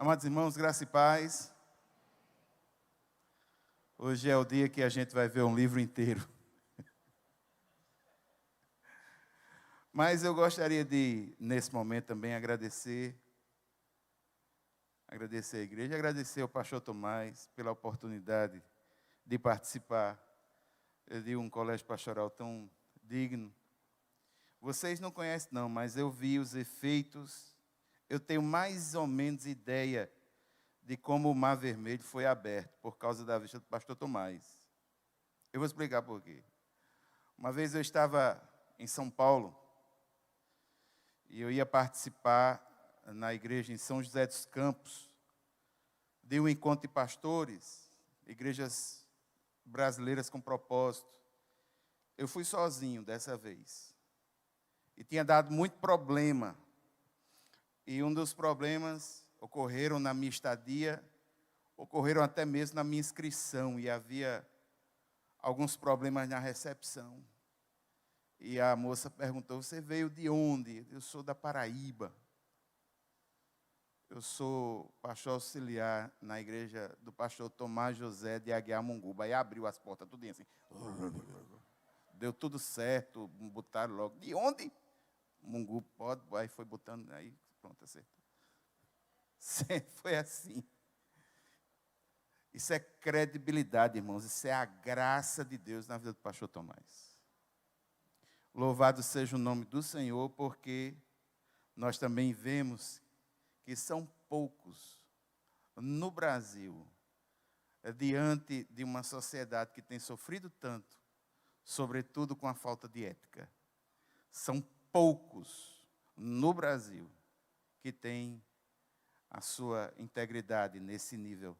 Amados irmãos, graça e paz. Hoje é o dia que a gente vai ver um livro inteiro. Mas eu gostaria de, nesse momento também, agradecer a igreja, agradecer ao pastor Tomás pela oportunidade de participar de um colégio pastoral tão digno. Vocês não conhecem não, mas eu vi os efeitos, eu tenho mais ou menos ideia de como o Mar Vermelho foi aberto por causa da vista do pastor Tomás. Eu vou explicar por quê. Uma vez eu estava em São Paulo e eu ia participar na igreja em São José dos Campos de um encontro de pastores, igrejas brasileiras com propósito. Eu fui sozinho dessa vez e tinha dado muito problema. E um dos problemas ocorreram na minha estadia, ocorreram até mesmo na minha inscrição, e havia alguns problemas na recepção. E a moça perguntou: você veio de onde? Eu sou da Paraíba. Eu sou pastor auxiliar na igreja do pastor Tomás José de Aguiar Munguba. Aí abriu as portas, tudo assim. Deu tudo certo, botaram logo. De onde? Munguba, pode. Aí foi botando, aí pronto, acertou. Sempre foi assim. Isso é credibilidade, irmãos. Isso é a graça de Deus na vida do pastor Tomás. Louvado seja o nome do Senhor, porque nós também vemos que são poucos no Brasil, diante de uma sociedade que tem sofrido tanto, sobretudo com a falta de ética. São poucos no Brasil que têm a sua integridade nesse nível,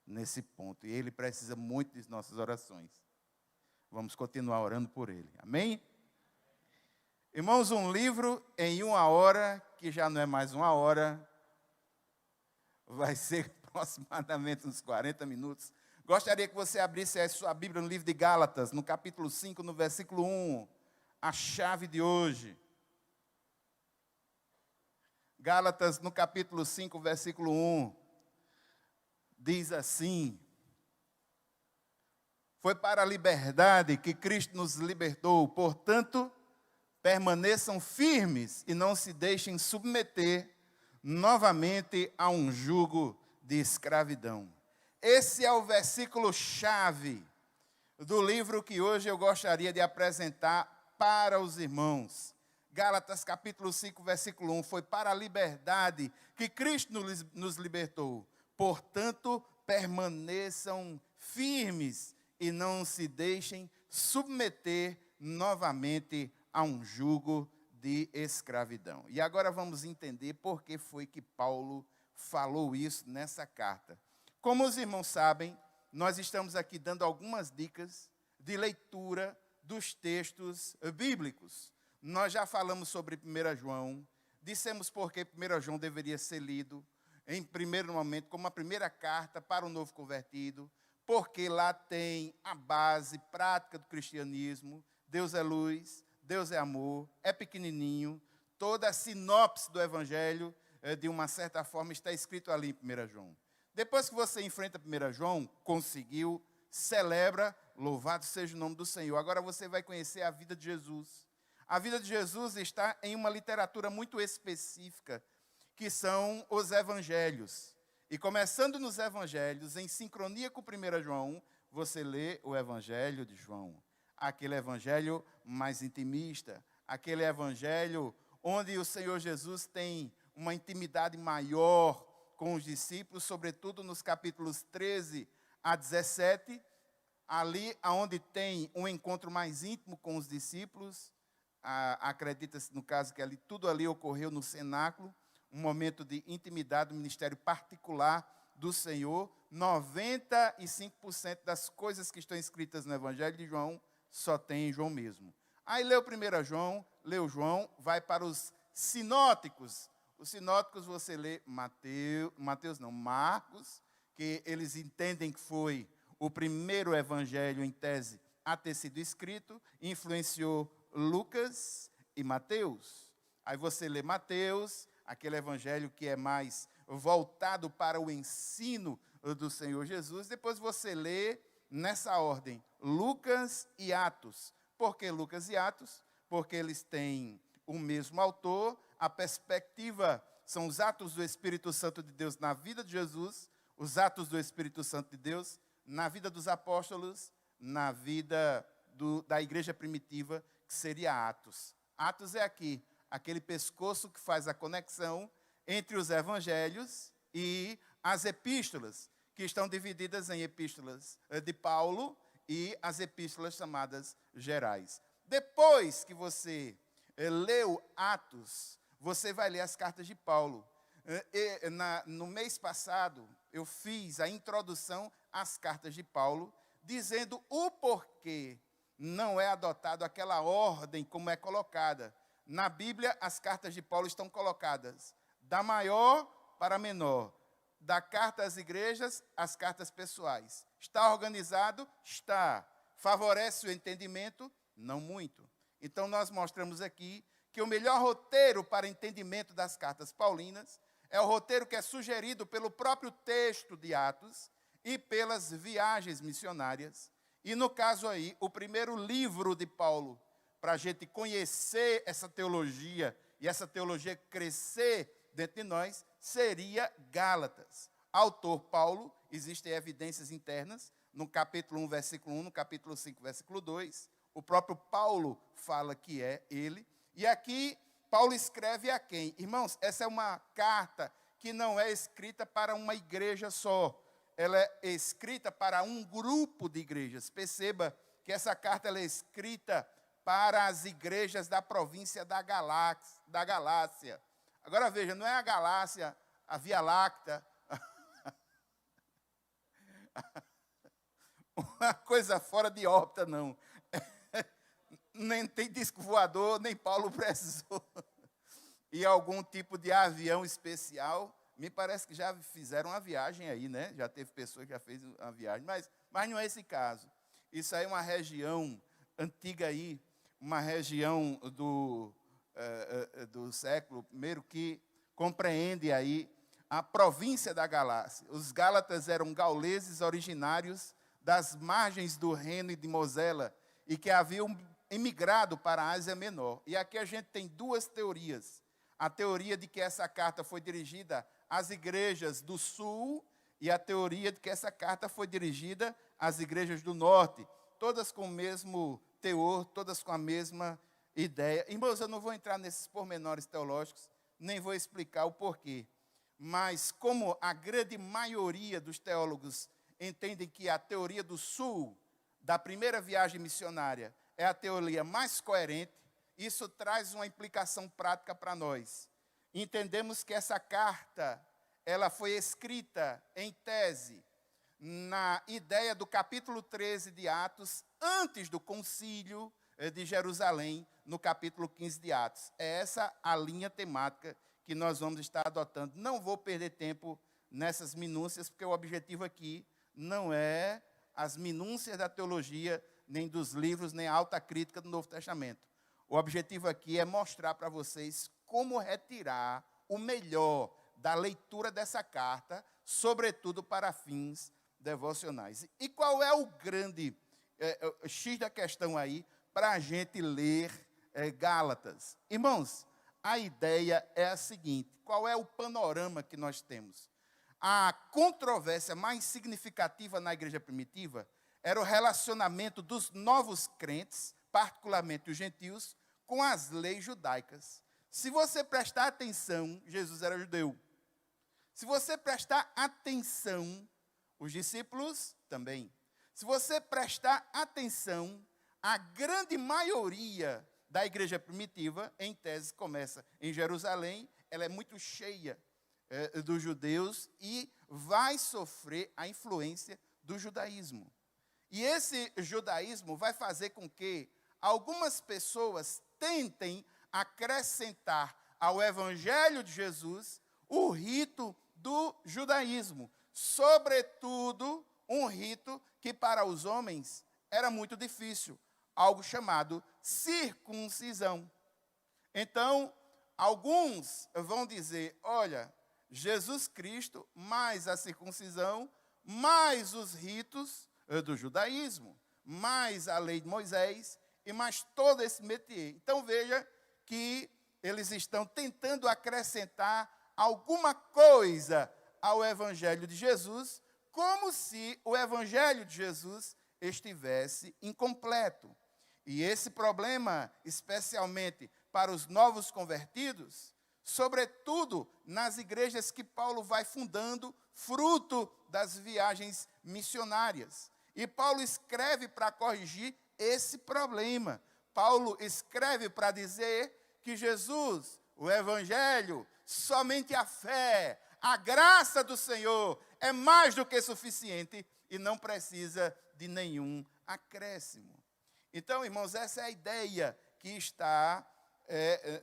nesse ponto. E ele precisa muito de nossas orações. Vamos continuar orando por ele. Amém? Irmãos, um livro em 1 hora, que já não é mais 1 hora, vai ser aproximadamente uns 40 minutos. Gostaria que você abrisse a sua Bíblia no livro de Gálatas, no capítulo 5, no versículo 1, a chave de hoje. Gálatas, no capítulo 5, versículo 1, diz assim: foi para a liberdade que Cristo nos libertou, portanto, permaneçam firmes e não se deixem submeter novamente a um jugo de escravidão. Esse é o versículo-chave do livro que hoje eu gostaria de apresentar para os irmãos. Gálatas capítulo 5, versículo 1, foi para a liberdade que Cristo nos libertou. Portanto, permaneçam firmes e não se deixem submeter novamente a um jugo de escravidão. E agora vamos entender por que foi que Paulo falou isso nessa carta. Como os irmãos sabem, nós estamos aqui dando algumas dicas de leitura dos textos bíblicos. Nós já falamos sobre 1 João, dissemos por que 1 João deveria ser lido em primeiro momento como a primeira carta para o novo convertido, porque lá tem a base prática do cristianismo. Deus é luz, Deus é amor, é pequenininho. Toda a sinopse do evangelho, de uma certa forma, está escrito ali em 1 João. Depois que você enfrenta 1 João, conseguiu, celebra, louvado seja o nome do Senhor. Agora você vai conhecer a vida de Jesus. A vida de Jesus está em uma literatura muito específica, que são os evangelhos. E começando nos evangelhos, em sincronia com 1 João, você lê o evangelho de João. Aquele evangelho mais intimista, aquele evangelho onde o Senhor Jesus tem uma intimidade maior com os discípulos, sobretudo nos capítulos 13 a 17, ali onde tem um encontro mais íntimo com os discípulos. Acredita-se, no caso, que tudo ali ocorreu no cenáculo, um momento de intimidade, um ministério particular do Senhor. 95% das coisas que estão escritas no Evangelho de João só tem em João mesmo. Aí leu 1 João, leu João, vai para os sinóticos. Os sinóticos você lê Marcos, que eles entendem que foi o primeiro evangelho em tese a ter sido escrito, influenciou Lucas e Mateus. Aí você lê Mateus, aquele evangelho que é mais voltado para o ensino do Senhor Jesus. Depois você lê nessa ordem Lucas e Atos. Por que Lucas e Atos? Porque eles têm o mesmo autor, a perspectiva são os atos do Espírito Santo de Deus na vida de Jesus, os atos do Espírito Santo de Deus na vida dos apóstolos, na vida da igreja primitiva, que seria Atos. Atos é aqui, aquele pescoço que faz a conexão entre os evangelhos e as epístolas, que estão divididas em epístolas de Paulo e as epístolas chamadas gerais. Depois que você leu Atos, você vai ler as cartas de Paulo. No mês passado, eu fiz a introdução às cartas de Paulo, dizendo o porquê não é adotado aquela ordem como é colocada. Na Bíblia, as cartas de Paulo estão colocadas da maior para a menor, da carta às igrejas às cartas pessoais. Está organizado? Está. Favorece o entendimento? Não muito. Então, nós mostramos aqui que o melhor roteiro para entendimento das cartas paulinas é o roteiro que é sugerido pelo próprio texto de Atos e pelas viagens missionárias. E, no caso aí, o primeiro livro de Paulo, para a gente conhecer essa teologia e essa teologia crescer dentro de nós, seria Gálatas. Autor Paulo, existem evidências internas, no capítulo 1, versículo 1, no capítulo 5, versículo 2, o próprio Paulo fala que é ele. E aqui, Paulo escreve a quem? Irmãos, essa é uma carta que não é escrita para uma igreja só. Ela é escrita para um grupo de igrejas. Perceba que essa carta ela é escrita para as igrejas da província da Galácia. Agora veja, não é a Galácia, a Via Láctea, uma coisa fora de órbita, não. Nem tem disco voador, nem Paulo precisou. E algum tipo de avião especial. Me parece que já fizeram uma viagem aí, né? Já teve pessoa que já fez uma viagem, mas não é esse caso. Isso aí é uma região antiga aí, uma região do século I que compreende aí a província da Galácia. Os gálatas eram gauleses originários das margens do Reno e de Mosela e que haviam emigrado para a Ásia Menor. E aqui a gente tem duas teorias. A teoria de que essa carta foi dirigida às igrejas do sul e a teoria de que essa carta foi dirigida às igrejas do norte, todas com o mesmo teor, todas com a mesma ideia. Irmãos, eu não vou entrar nesses pormenores teológicos, nem vou explicar o porquê. Mas como a grande maioria dos teólogos entendem que a teoria do sul, da primeira viagem missionária, é a teoria mais coerente, isso traz uma implicação prática para nós. Entendemos que essa carta, ela foi escrita em tese, na ideia do capítulo 13 de Atos, antes do concílio de Jerusalém, no capítulo 15 de Atos. É essa a linha temática que nós vamos estar adotando. Não vou perder tempo nessas minúcias, porque o objetivo aqui não é as minúcias da teologia, nem dos livros, nem a alta crítica do Novo Testamento. O objetivo aqui é mostrar para vocês como retirar o melhor da leitura dessa carta, sobretudo para fins devocionais. E qual é o grande X da questão aí para a gente ler Gálatas? Irmãos, a ideia é a seguinte: qual é o panorama que nós temos? A controvérsia mais significativa na igreja primitiva era o relacionamento dos novos crentes, particularmente os gentios, com as leis judaicas. Se você prestar atenção, Jesus era judeu. Se você prestar atenção, os discípulos também. Se você prestar atenção, a grande maioria da igreja primitiva, em tese, começa em Jerusalém, ela é muito cheia dos judeus e vai sofrer a influência do judaísmo. E esse judaísmo vai fazer com que algumas pessoas tentem acrescentar ao evangelho de Jesus o rito do judaísmo, sobretudo um rito que para os homens era muito difícil, algo chamado circuncisão. Então, alguns vão dizer, olha, Jesus Cristo, mais a circuncisão, mais os ritos do judaísmo, mais a lei de Moisés e mais todo esse métier. Então veja que eles estão tentando acrescentar alguma coisa ao Evangelho de Jesus, como se o Evangelho de Jesus estivesse incompleto. E esse problema, especialmente para os novos convertidos, sobretudo nas igrejas que Paulo vai fundando, fruto das viagens missionárias. E Paulo escreve para corrigir esse problema. Paulo escreve para dizer que Jesus, o Evangelho, somente a fé, a graça do Senhor é mais do que suficiente e não precisa de nenhum acréscimo. Então, irmãos, essa é a ideia que está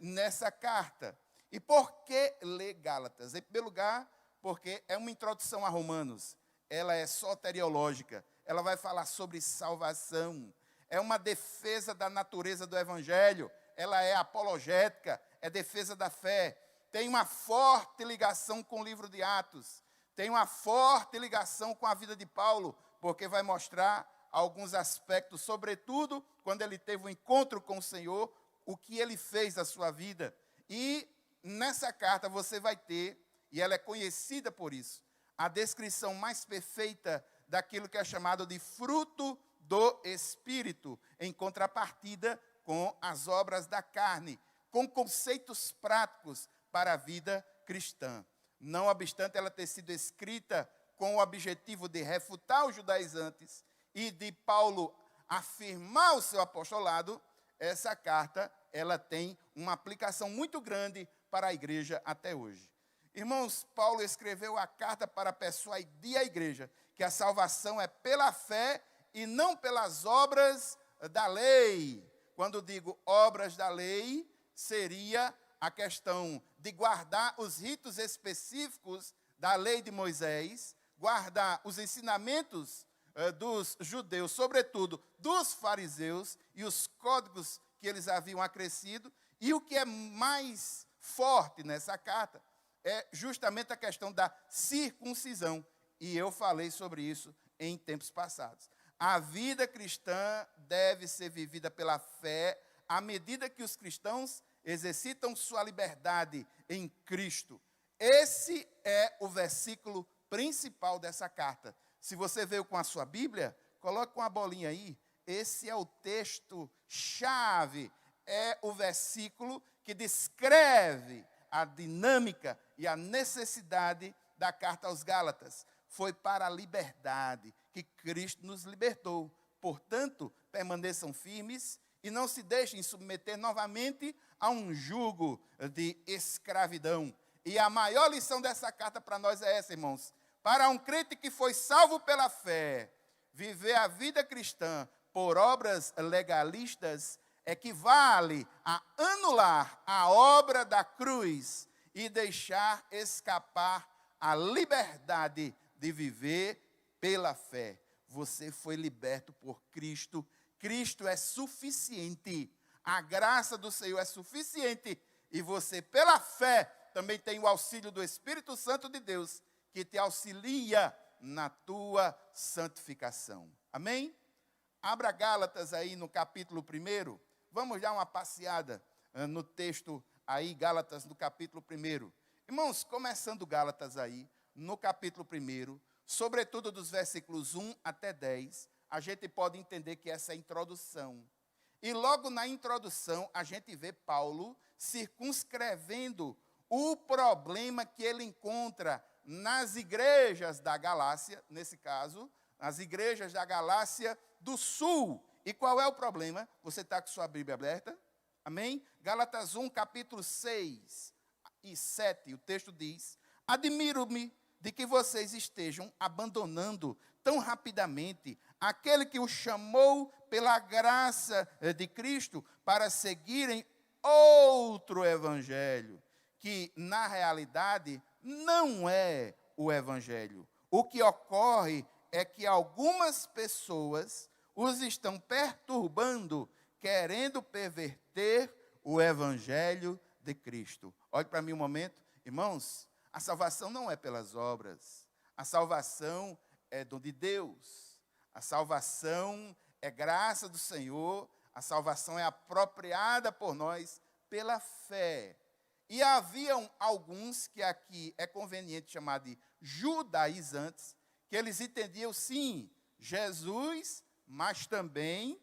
nessa carta. E por que ler Gálatas? Em primeiro lugar, porque é uma introdução a Romanos. Ela é soteriológica. Ela vai falar sobre salvação. É uma defesa da natureza do Evangelho. Ela é apologética, é defesa da fé. Tem uma forte ligação com o livro de Atos. Tem uma forte ligação com a vida de Paulo, porque vai mostrar alguns aspectos, sobretudo quando ele teve um encontro com o Senhor, o que ele fez da sua vida. E nessa carta você vai ter, e ela é conhecida por isso, a descrição mais perfeita daquilo que é chamado de fruto do Espírito, em contrapartida com as obras da carne, com conceitos práticos para a vida cristã. Não obstante ela ter sido escrita com o objetivo de refutar os judaizantes e de Paulo afirmar o seu apostolado, essa carta ela tem uma aplicação muito grande para a igreja até hoje. Irmãos, Paulo escreveu a carta para persuadir a igreja que a salvação é pela fé e não pelas obras da lei. Quando digo obras da lei, seria a questão de guardar os ritos específicos da lei de Moisés, guardar os ensinamentos dos judeus, sobretudo dos fariseus, e os códigos que eles haviam acrescido. E o que é mais forte nessa carta é justamente a questão da circuncisão. E eu falei sobre isso em tempos passados. A vida cristã deve ser vivida pela fé, à medida que os cristãos exercitam sua liberdade em Cristo. Esse é o versículo principal dessa carta. Se você veio com a sua Bíblia, coloque uma bolinha aí. Esse é o texto-chave, é o versículo que descreve a dinâmica e a necessidade da carta aos Gálatas. Foi para a liberdade que Cristo nos libertou. Portanto, permaneçam firmes e não se deixem submeter novamente a um jugo de escravidão. E a maior lição dessa carta para nós é essa, irmãos. Para um crente que foi salvo pela fé, viver a vida cristã por obras legalistas equivale a anular a obra da cruz e deixar escapar a liberdade de viver pela fé. Você foi liberto por Cristo. Cristo é suficiente. A graça do Senhor é suficiente. E você, pela fé, também tem o auxílio do Espírito Santo de Deus, que te auxilia na tua santificação. Amém? Abra Gálatas aí no capítulo 1. Vamos dar uma passeada no texto aí, Gálatas no capítulo 1. Irmãos, começando Gálatas aí, no capítulo 1, sobretudo dos versículos 1 até 10, a gente pode entender que essa é a introdução. E logo na introdução, a gente vê Paulo circunscrevendo o problema que ele encontra nas igrejas da Galácia, nesse caso, as igrejas da Galácia do Sul. E qual é o problema? Você está com sua Bíblia aberta? Amém? Gálatas 1, capítulo 6 e 7, o texto diz: admiro-me de que vocês estejam abandonando tão rapidamente aquele que o chamou pela graça de Cristo para seguirem outro evangelho, que na realidade não é o evangelho. O que ocorre é que algumas pessoas os estão perturbando, querendo perverter o evangelho de Cristo. Olhe para mim um momento. Irmãos, a salvação não é pelas obras. A salvação é dom de Deus. A salvação é graça do Senhor. A salvação é apropriada por nós pela fé. E haviam alguns, que aqui é conveniente chamar de judaizantes, que eles entendiam, sim, Jesus, mas também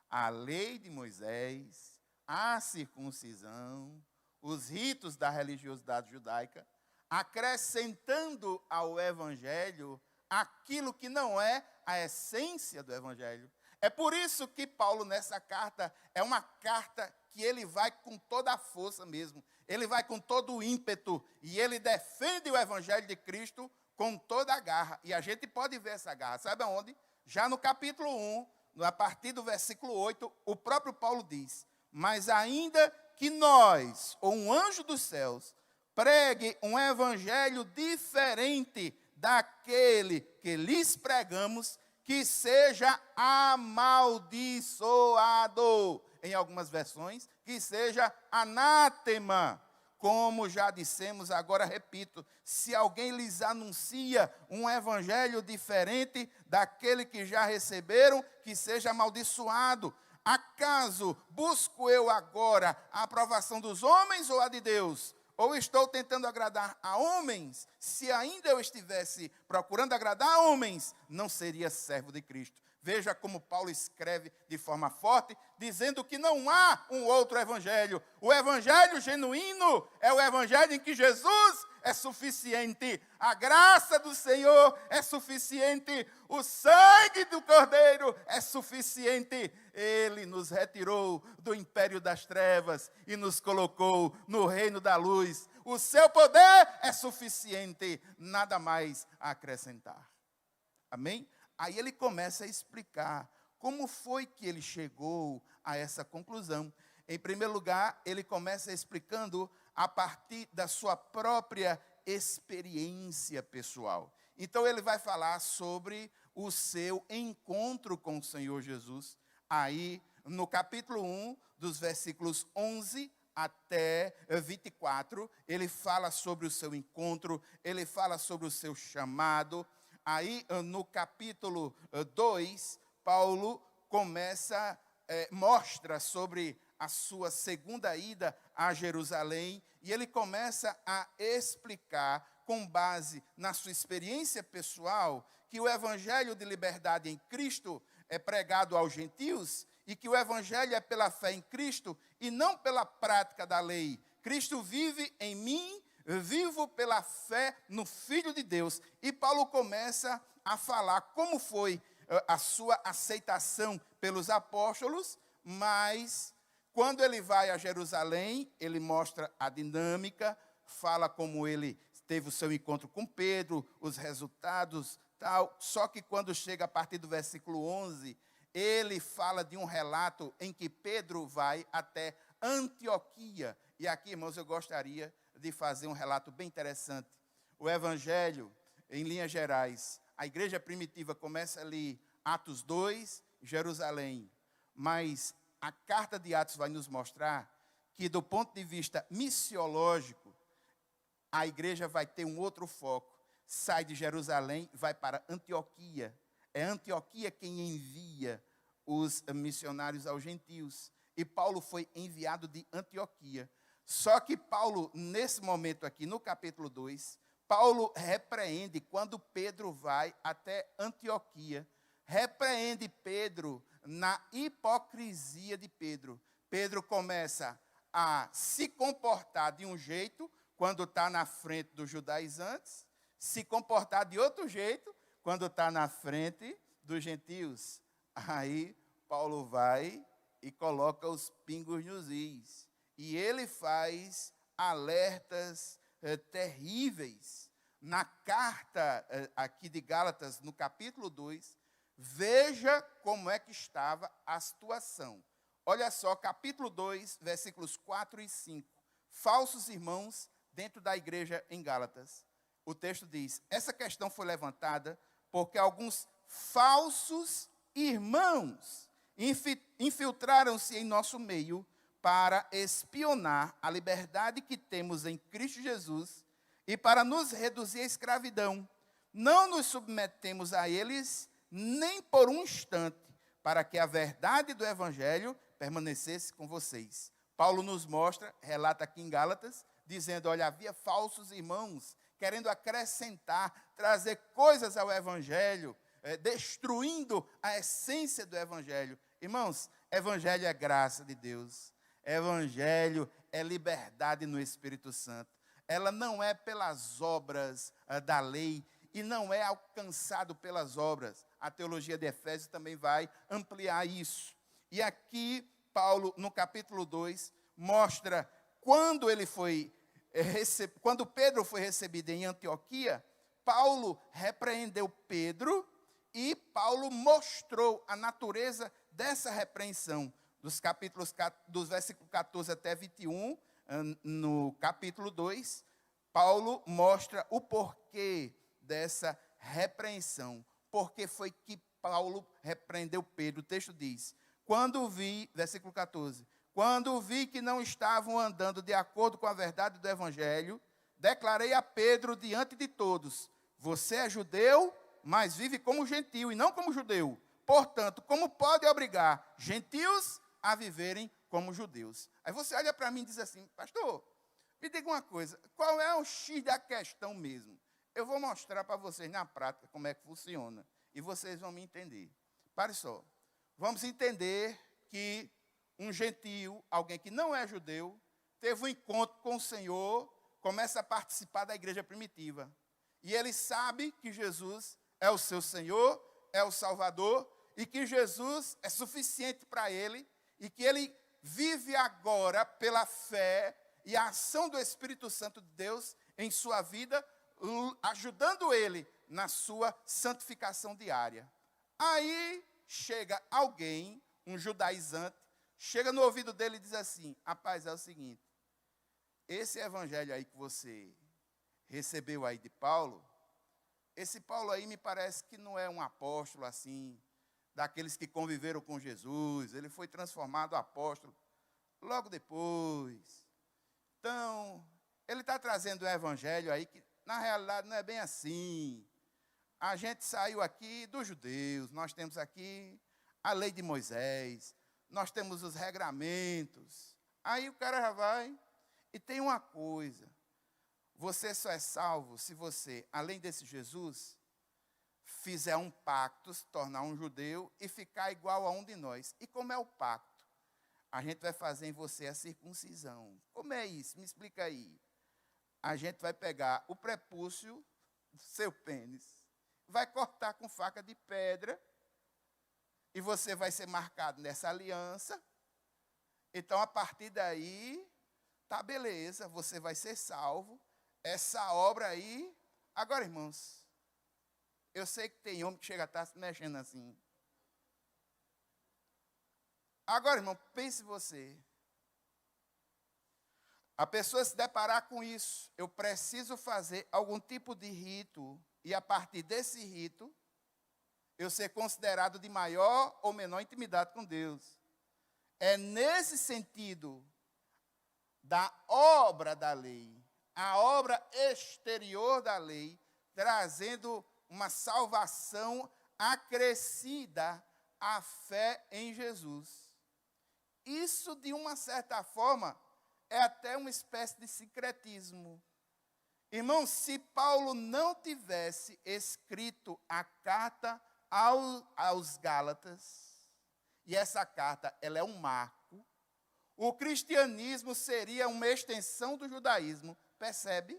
a lei de Moisés, a circuncisão, os ritos da religiosidade judaica, acrescentando ao evangelho aquilo que não é a essência do evangelho. É por isso que Paulo, nessa carta, é uma carta que ele vai com toda a força mesmo. Ele vai com todo o ímpeto e ele defende o evangelho de Cristo com toda a garra. E a gente pode ver essa garra. Sabe aonde? Já no capítulo 1, a partir do versículo 8, o próprio Paulo diz: mas ainda que nós, ou um anjo dos céus, pregue um evangelho diferente daquele que lhes pregamos, que seja amaldiçoado. Em algumas versões, que seja anátema. Como já dissemos, agora repito, se alguém lhes anuncia um evangelho diferente daquele que já receberam, que seja amaldiçoado. Acaso busco eu agora a aprovação dos homens ou a de Deus? Ou estou tentando agradar a homens? Se ainda eu estivesse procurando agradar a homens, não seria servo de Cristo. Veja como Paulo escreve de forma forte, dizendo que não há um outro evangelho. O evangelho genuíno é o evangelho em que Jesus é suficiente. A graça do Senhor é suficiente. O sangue do Cordeiro é suficiente. Ele nos retirou do império das trevas e nos colocou no reino da luz. O seu poder é suficiente. Nada mais a acrescentar. Amém? Aí ele começa a explicar como foi que ele chegou a essa conclusão. Em primeiro lugar, ele começa explicando a partir da sua própria experiência pessoal. Então ele vai falar sobre o seu encontro com o Senhor Jesus. Aí, no capítulo 1, dos versículos 11 até 24, ele fala sobre o seu encontro, ele fala sobre o seu chamado. Aí, no capítulo 2, Paulo mostra sobre a sua segunda ida a Jerusalém, e ele começa a explicar, com base na sua experiência pessoal, que o evangelho de liberdade em Cristo é pregado aos gentios, e que o evangelho é pela fé em Cristo, e não pela prática da lei. Cristo vive em mim, vivo pela fé no Filho de Deus. E Paulo começa a falar como foi a sua aceitação pelos apóstolos, mas quando ele vai a Jerusalém, ele mostra a dinâmica, fala como ele teve o seu encontro com Pedro, os resultados, tal. Só que quando chega a partir do versículo 11, ele fala de um relato em que Pedro vai até Antioquia. E aqui, irmãos, eu gostaria de fazer um relato bem interessante. O evangelho, em linhas gerais, a igreja primitiva começa ali, Atos 2, Jerusalém. Mas a carta de Atos vai nos mostrar que, do ponto de vista missiológico, a igreja vai ter um outro foco. Sai de Jerusalém e vai para Antioquia. É Antioquia quem envia os missionários aos gentios. E Paulo foi enviado de Antioquia. Só que Paulo, nesse momento aqui, no capítulo 2, Paulo repreende quando Pedro vai até Antioquia. Repreende Pedro na hipocrisia de Pedro. Pedro começa a se comportar de um jeito quando está na frente dos judaizantes, se comportar de outro jeito quando está na frente dos gentios. Aí Paulo vai e coloca os pingos nos is. E ele faz alertas terríveis. Na carta aqui de Gálatas, no capítulo 2, veja como é que estava a situação. Olha só, capítulo 2, versículos 4 e 5. Falsos irmãos dentro da igreja em Gálatas. O texto diz: essa questão foi levantada porque alguns falsos irmãos infiltraram-se em nosso meio, para espionar a liberdade que temos em Cristo Jesus e para nos reduzir à escravidão. Não nos submetemos a eles nem por um instante, para que a verdade do Evangelho permanecesse com vocês. Paulo nos mostra, relata aqui em Gálatas, dizendo, olha, havia falsos irmãos querendo acrescentar, trazer coisas ao Evangelho, destruindo a essência do Evangelho. Irmãos, Evangelho é graça de Deus. Evangelho é liberdade no Espírito Santo. Ela não é pelas obras da lei e não é alcançado pelas obras. A teologia de Efésios também vai ampliar isso. E aqui, Paulo, no capítulo 2, mostra quando Pedro foi recebido em Antioquia, Paulo repreendeu Pedro e Paulo mostrou a natureza dessa repreensão. Dos versículos 14 até 21, no capítulo 2, Paulo mostra o porquê dessa repreensão. Porque foi que Paulo repreendeu Pedro. O texto diz, versículo 14, quando vi que não estavam andando de acordo com a verdade do Evangelho, declarei a Pedro diante de todos, você é judeu, mas vive como gentio e não como judeu. Portanto, como pode obrigar gentios a viverem como judeus? Aí você olha para mim e diz assim, pastor, me diga uma coisa, qual é o X da questão mesmo? Eu vou mostrar para vocês na prática como é que funciona. E vocês vão me entender. Pare só. Vamos entender que um gentio, alguém que não é judeu, teve um encontro com o Senhor, começa a participar da igreja primitiva. E ele sabe que Jesus é o seu Senhor, é o Salvador, e que Jesus é suficiente para ele, e que ele vive agora pela fé e a ação do Espírito Santo de Deus em sua vida, ajudando ele na sua santificação diária. Aí chega alguém, um judaizante, chega no ouvido dele e diz assim, rapaz, é o seguinte, esse evangelho aí que você recebeu aí de Paulo, esse Paulo aí me parece que não é um apóstolo assim, daqueles que conviveram com Jesus, ele foi transformado apóstolo logo depois. Então, ele está trazendo um evangelho aí que, na realidade, não é bem assim. A gente saiu aqui dos judeus, nós temos aqui a lei de Moisés, nós temos os regramentos. Aí o cara já vai e tem uma coisa, você só é salvo se você, além desse Jesus, fizer um pacto, se tornar um judeu e ficar igual a um de nós. E como é o pacto? A gente vai fazer em você a circuncisão. Como é isso? Me explica aí. A gente vai pegar o prepúcio do seu pênis, vai cortar com faca de pedra, e você vai ser marcado nessa aliança. Então, a partir daí, tá beleza, você vai ser salvo. Essa obra aí... Agora, irmãos, eu sei que tem homem que chega a estar se mexendo assim. Agora, irmão, pense você. A pessoa se deparar com isso, eu preciso fazer algum tipo de rito, e a partir desse rito, eu ser considerado de maior ou menor intimidade com Deus. É nesse sentido da obra da lei, a obra exterior da lei, trazendo uma salvação acrescida à fé em Jesus. Isso, de uma certa forma, é até uma espécie de sincretismo. Irmãos, se Paulo não tivesse escrito a carta aos Gálatas, e essa carta ela é um marco, o cristianismo seria uma extensão do judaísmo. Percebe?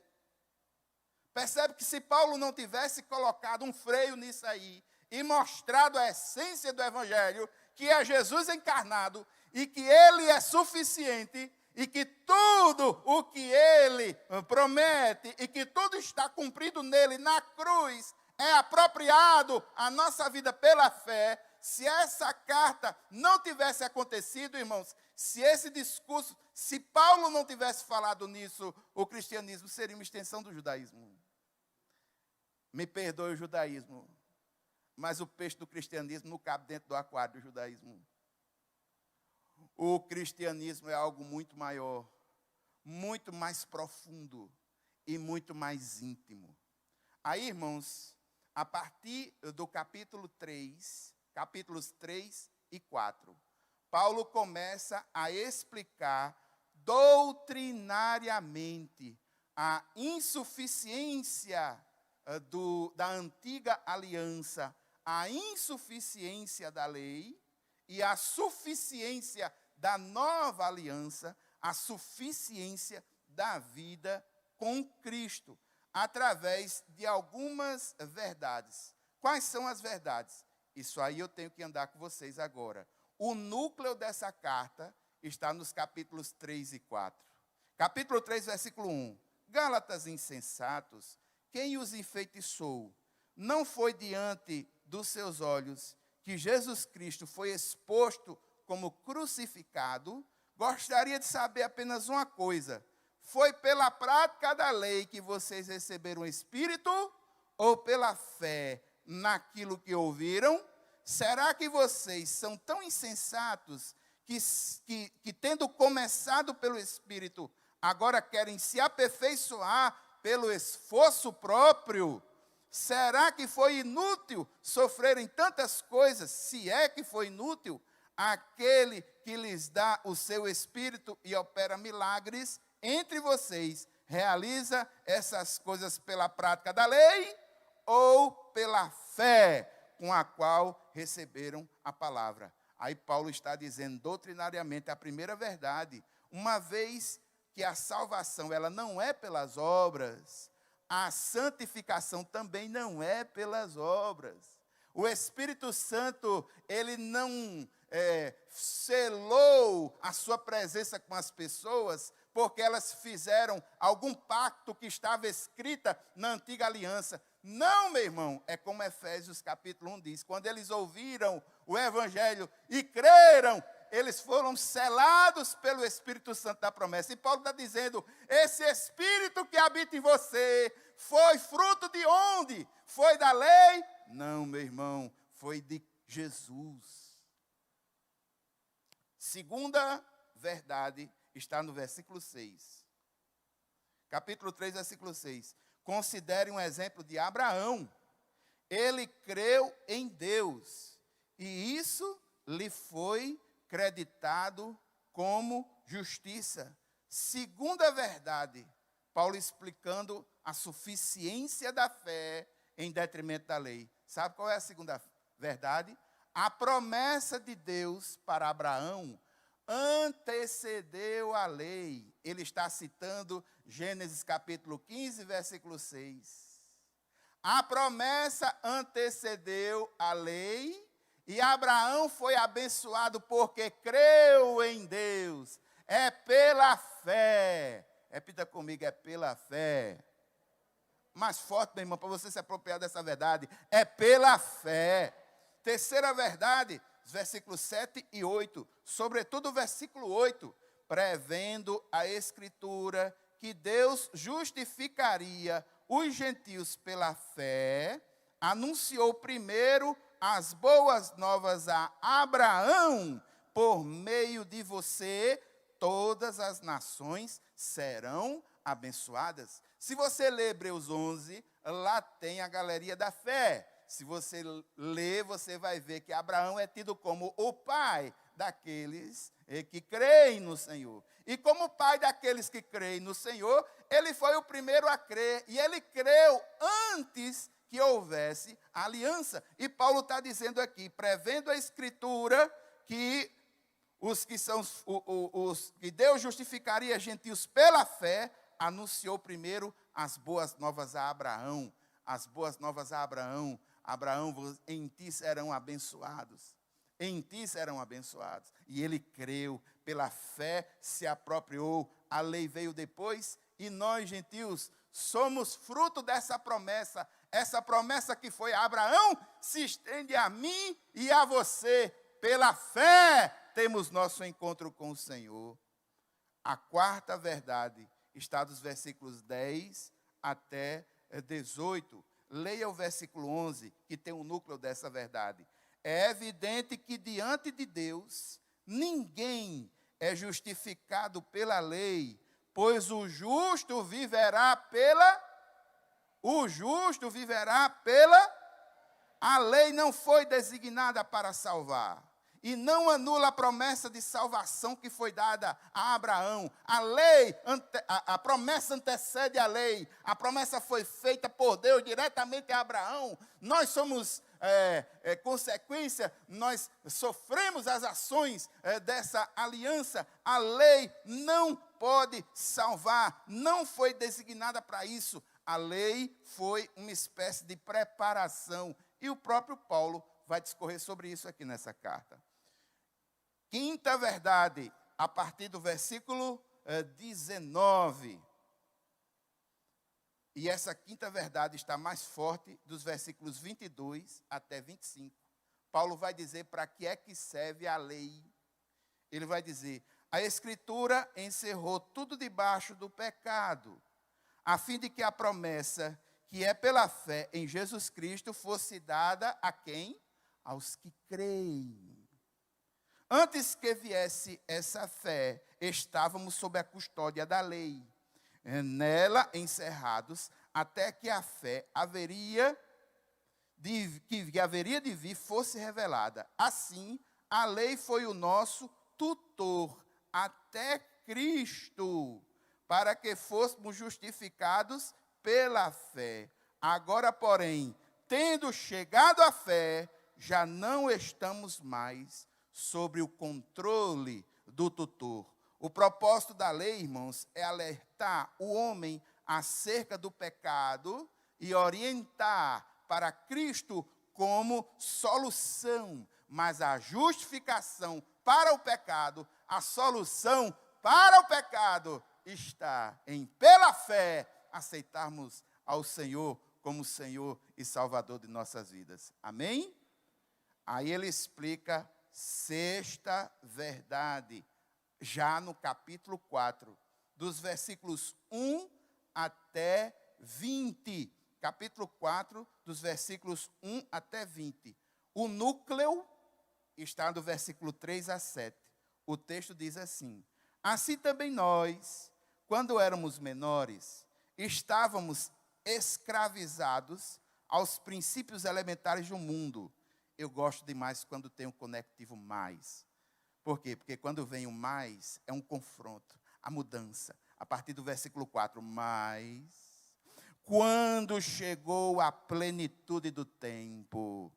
Percebe que se Paulo não tivesse colocado um freio nisso aí e mostrado a essência do evangelho, que é Jesus encarnado, e que ele é suficiente, e que tudo o que ele promete, e que tudo está cumprido nele na cruz, é apropriado à nossa vida pela fé. Se essa carta não tivesse acontecido, irmãos, se esse discurso, se Paulo não tivesse falado nisso, o cristianismo seria uma extensão do judaísmo. Me perdoe o judaísmo, mas o peixe do cristianismo não cabe dentro do aquário do judaísmo. o cristianismo é algo muito maior, muito mais profundo e muito mais íntimo. Aí, irmãos, a partir do capítulo 3, capítulos 3 e 4, Paulo começa a explicar doutrinariamente a insuficiência da antiga aliança, a insuficiência da lei e a suficiência da nova aliança, a suficiência da vida com Cristo, através de algumas verdades. Quais são as verdades? Isso aí eu tenho que andar com vocês agora. O núcleo dessa carta está nos capítulos 3 e 4. Capítulo 3, versículo 1. Gálatas insensatos, quem os enfeitiçou? Não foi diante dos seus olhos que Jesus Cristo foi exposto como crucificado? Gostaria de saber apenas uma coisa. Foi pela prática da lei que vocês receberam o Espírito ou pela fé naquilo que ouviram? Será que vocês são tão insensatos que tendo começado pelo Espírito, agora querem se aperfeiçoar pelo esforço próprio? Será que foi inútil sofrerem tantas coisas, se é que foi inútil, aquele que lhes dá o seu Espírito e opera milagres entre vocês, realiza essas coisas pela prática da lei ou pela fé com a qual receberam a palavra? Aí Paulo está dizendo doutrinariamente a primeira verdade, uma vez que a salvação ela não é pelas obras, a santificação também não é pelas obras. O Espírito Santo, ele não selou a sua presença com as pessoas porque elas fizeram algum pacto que estava escrita na antiga aliança. Não, meu irmão, é como Efésios capítulo 1 diz, quando eles ouviram o Evangelho e creram, eles foram selados pelo Espírito Santo da promessa. E Paulo está dizendo, esse Espírito que habita em você, foi fruto de onde? Foi da lei? Não, meu irmão, foi de Jesus. Segunda verdade está no versículo 6. Capítulo 3, versículo 6. Considere um exemplo de Abraão. Ele creu em Deus, e isso lhe foi creditado como justiça. Segunda verdade, Paulo explicando a suficiência da fé em detrimento da lei. Sabe qual é a segunda verdade? A promessa de Deus para Abraão antecedeu a lei. Ele está citando Gênesis capítulo 15, versículo 6. A promessa antecedeu a lei e Abraão foi abençoado porque creu em Deus. É pela fé. Repita comigo, é pela fé. Mais forte, meu irmão, para você se apropriar dessa verdade. É pela fé. Terceira verdade, versículos 7 e 8. Sobretudo o versículo 8. Prevendo a Escritura que Deus justificaria os gentios pela fé, anunciou primeiro as boas novas a Abraão, por meio de você, todas as nações serão abençoadas. Se você ler Hebreus 11, lá tem a galeria da fé. Se você ler, você vai ver que Abraão é tido como o pai daqueles que creem no Senhor. E como pai daqueles que creem no Senhor, ele foi o primeiro a crer. E ele creu antes que houvesse aliança. E Paulo está dizendo aqui, prevendo a Escritura, que que Deus justificaria gentios pela fé, anunciou primeiro as boas novas a Abraão. As boas novas a Abraão. Abraão, em ti serão abençoados. Em ti serão abençoados. E ele creu, pela fé se apropriou. A lei veio depois e nós, gentios, somos fruto dessa promessa. Essa promessa que foi a Abraão se estende a mim e a você. Pela fé temos nosso encontro com o Senhor. A quarta verdade está dos versículos 10 até 18. Leia o versículo 11, que tem o núcleo dessa verdade. É evidente que diante de Deus, ninguém é justificado pela lei, pois o justo viverá pela... A lei não foi designada para salvar. E não anula a promessa de salvação que foi dada a Abraão. A promessa antecede a lei. A promessa foi feita por Deus diretamente a Abraão. Nós somos consequência, nós sofremos as ações dessa aliança. A lei não pode salvar, não foi designada para isso. A lei foi uma espécie de preparação. E o próprio Paulo vai discorrer sobre isso aqui nessa carta. Quinta verdade, a partir do versículo 19. E essa quinta verdade está mais forte dos versículos 22 até 25. Paulo vai dizer para que é que serve a lei. Ele vai dizer: a Escritura encerrou tudo debaixo do pecado, a fim de que a promessa, que é pela fé em Jesus Cristo, fosse dada a quem? Aos que creem. Antes que viesse essa fé, estávamos sob a custódia da lei, nela encerrados, até que a fé que haveria de vir fosse revelada. Assim, a lei foi o nosso tutor até Cristo, para que fôssemos justificados pela fé. Agora, porém, tendo chegado à fé, já não estamos mais sobre o controle do tutor. O propósito da lei, irmãos, é alertar o homem acerca do pecado e orientar para Cristo como solução. Mas a justificação para o pecado, a solução para o pecado está em, pela fé, aceitarmos ao Senhor como Senhor e Salvador de nossas vidas. Amém? Aí ele explica sexta verdade, já no capítulo 4, dos versículos 1 até 20. Capítulo 4, dos versículos 1 até 20. O núcleo está do versículo 3 a 7. O texto diz assim: assim também nós, quando éramos menores, estávamos escravizados aos princípios elementares do mundo. Eu gosto demais quando tem um conectivo mais. Por quê? Porque quando vem o mais, é um confronto, a mudança. A partir do versículo 4, mas quando chegou a plenitude do tempo,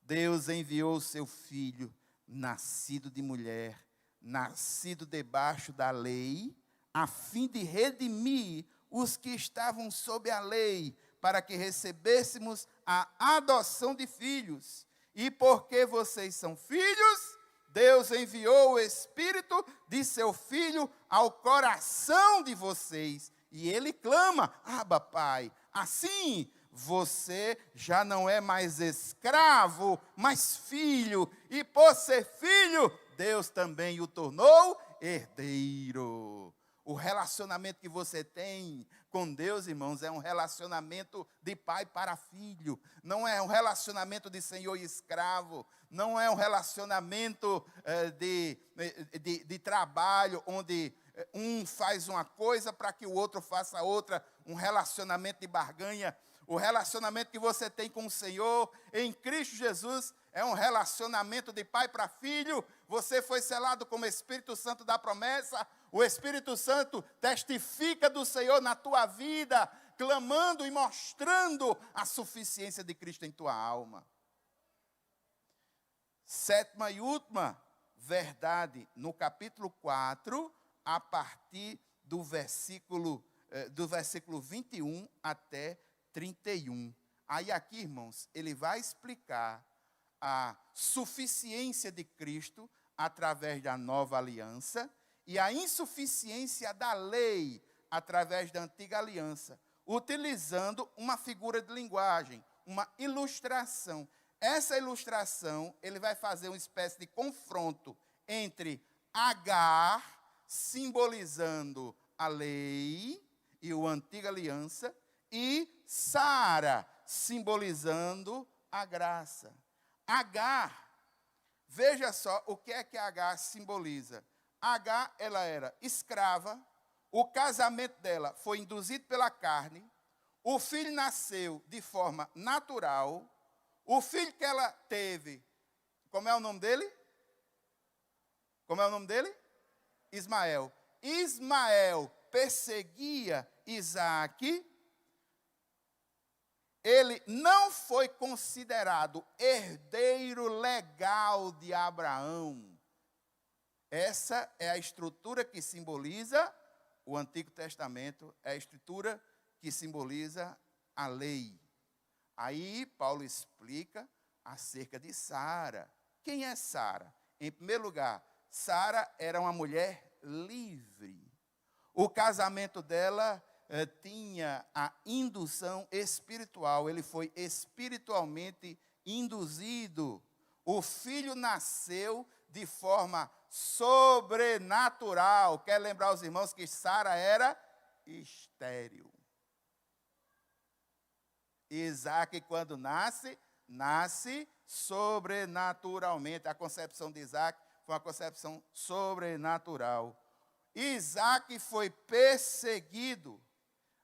Deus enviou o seu Filho, nascido de mulher, nascido debaixo da lei, a fim de redimir os que estavam sob a lei, para que recebêssemos a adoção de filhos. E porque vocês são filhos, Deus enviou o Espírito de seu Filho ao coração de vocês. E ele clama: Abba, Pai. Assim, você já não é mais escravo, mas filho. E por ser filho, Deus também o tornou herdeiro. O relacionamento que você tem com Deus, irmãos, é um relacionamento de pai para filho. Não é um relacionamento de senhor e escravo. Não é um relacionamento de trabalho, onde um faz uma coisa para que o outro faça outra. Um relacionamento de barganha. O relacionamento que você tem com o Senhor em Cristo Jesus é um relacionamento de pai para filho. Você foi selado como Espírito Santo da promessa. O Espírito Santo testifica do Senhor na tua vida, clamando e mostrando a suficiência de Cristo em tua alma. Sétima e última verdade, no capítulo 4, a partir do versículo 21 até 31. Aí aqui, irmãos, ele vai explicar a suficiência de Cristo através da nova aliança e a insuficiência da lei através da antiga aliança, utilizando uma figura de linguagem, uma ilustração. Essa ilustração, ele vai fazer uma espécie de confronto entre Agar, simbolizando a lei e a antiga aliança, e Sara, simbolizando a graça. Agar Veja só o que é que Agar simboliza. Agar, ela era escrava, o casamento dela foi induzido pela carne, o filho nasceu de forma natural, o filho que ela teve, como é o nome dele? Como é o nome dele? Ismael. Ismael perseguia Isaque. Ele não foi considerado herdeiro legal de Abraão. Essa é a estrutura que simboliza o Antigo Testamento, é a estrutura que simboliza a lei. Aí Paulo explica acerca de Sara. Quem é Sara? Em primeiro lugar, Sara era uma mulher livre. O casamento dela tinha a indução espiritual, ele foi espiritualmente induzido. O filho nasceu de forma sobrenatural. Quer lembrar os irmãos que Sara era estéril. Isaque, quando nasce sobrenaturalmente. A concepção de Isaque foi uma concepção sobrenatural. Isaque foi perseguido,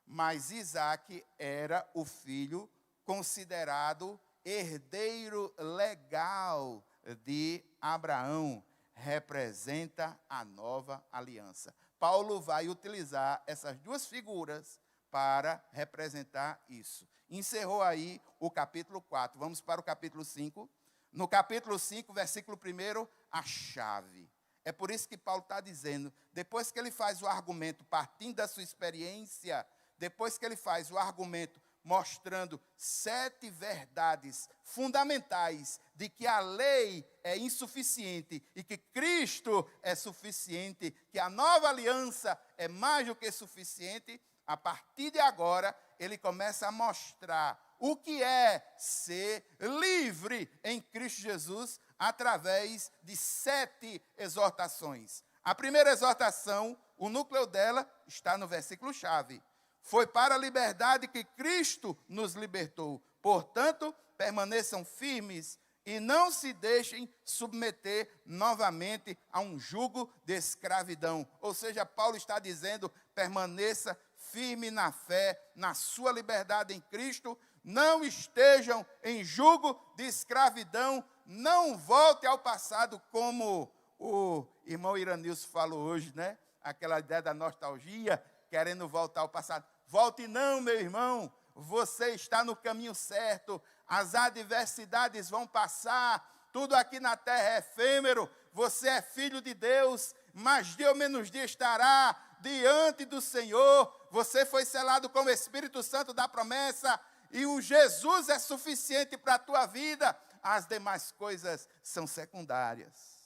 mas Isaque era o filho considerado herdeiro legal de Abraão. Representa a nova aliança. Paulo vai utilizar essas duas figuras para representar isso. Encerrou aí o capítulo 4. Vamos para o capítulo 5. No capítulo 5, versículo 1, a chave. É por isso que Paulo está dizendo, depois que ele faz o argumento partindo da sua experiência, depois que ele faz o argumento mostrando 7 verdades fundamentais de que a lei é insuficiente e que Cristo é suficiente, que a nova aliança é mais do que suficiente, a partir de agora ele começa a mostrar o que é ser livre em Cristo Jesus através de 7 exortações. A primeira exortação, o núcleo dela está no versículo-chave. Foi para a liberdade que Cristo nos libertou. Portanto, permaneçam firmes e não se deixem submeter novamente a um jugo de escravidão. Ou seja, Paulo está dizendo, permaneça firme na fé, na sua liberdade em Cristo, não estejam em jugo de escravidão, não volte ao passado, como o irmão Iranilson falou hoje, né? Aquela ideia da nostalgia, querendo voltar ao passado. Volte não, meu irmão, você está no caminho certo, as adversidades vão passar, tudo aqui na terra é efêmero, você é filho de Deus, mas dia ou menos dia estará diante do Senhor, você foi selado com o Espírito Santo da promessa, e o Jesus é suficiente para a tua vida, as demais coisas são secundárias.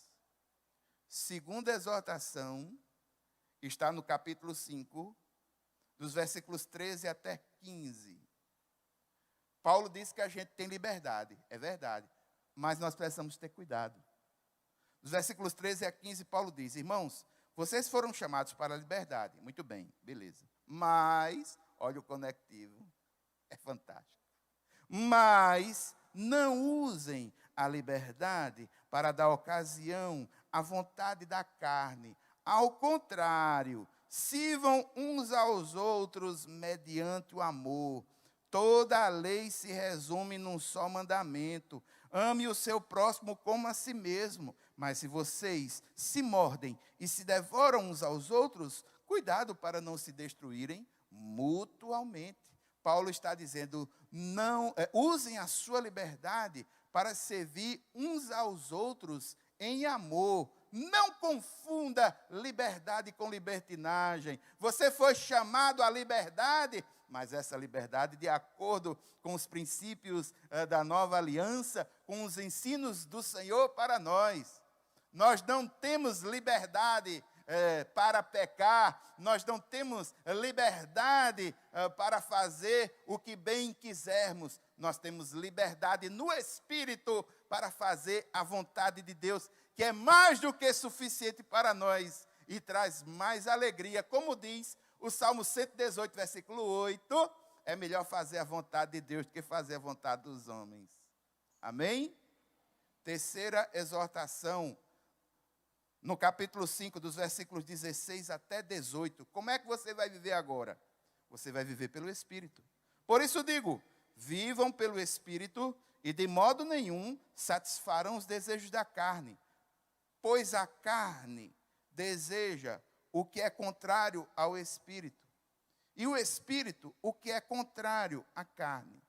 Segunda exortação está no capítulo 5, dos versículos 13 até 15. Paulo diz que a gente tem liberdade, é verdade, mas nós precisamos ter cuidado. Dos versículos 13 a 15, Paulo diz, irmãos, vocês foram chamados para a liberdade. Muito bem, beleza. Mas, olha o conectivo, é fantástico. Mas não usem a liberdade para dar ocasião à vontade da carne. Ao contrário, sirvam uns aos outros mediante o amor. Toda a lei se resume num só mandamento. Ame o seu próximo como a si mesmo. Mas se vocês se mordem e se devoram uns aos outros, cuidado para não se destruírem mutuamente. Paulo está dizendo, não, usem a sua liberdade para servir uns aos outros em amor. Não confunda liberdade com libertinagem. Você foi chamado à liberdade, mas essa liberdade de acordo com os princípios da nova aliança, com os ensinos do Senhor para nós. Nós não temos liberdade para pecar, nós não temos liberdade para fazer o que bem quisermos. Nós temos liberdade no Espírito para fazer a vontade de Deus, que é mais do que suficiente para nós e traz mais alegria. Como diz o Salmo 118, versículo 8, é melhor fazer a vontade de Deus do que fazer a vontade dos homens. Amém? Terceira exortação, no capítulo 5, dos versículos 16 até 18. Como é que você vai viver agora? Você vai viver pelo Espírito. Por isso digo, vivam pelo Espírito e de modo nenhum satisfarão os desejos da carne. Pois a carne deseja o que é contrário ao Espírito. E o Espírito, o que é contrário à carne.